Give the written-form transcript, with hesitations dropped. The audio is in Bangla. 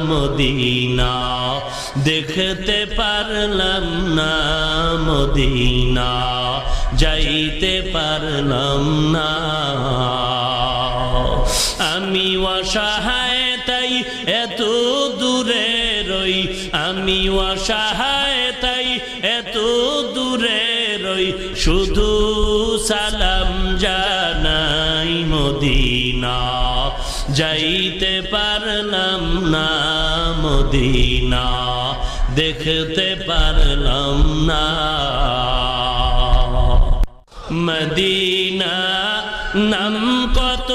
মদিনা দেখতে পারলাম না মদিনা যাইতে পারলাম না আমি অসহায় তাই এত দূরে রই আমি অসহায় তাই এত দূরে রই শুধু সালাম জানাই মদিনা যাইতে পারলাম না মদিনা দেখতে পারলাম না মদিনা নাম কত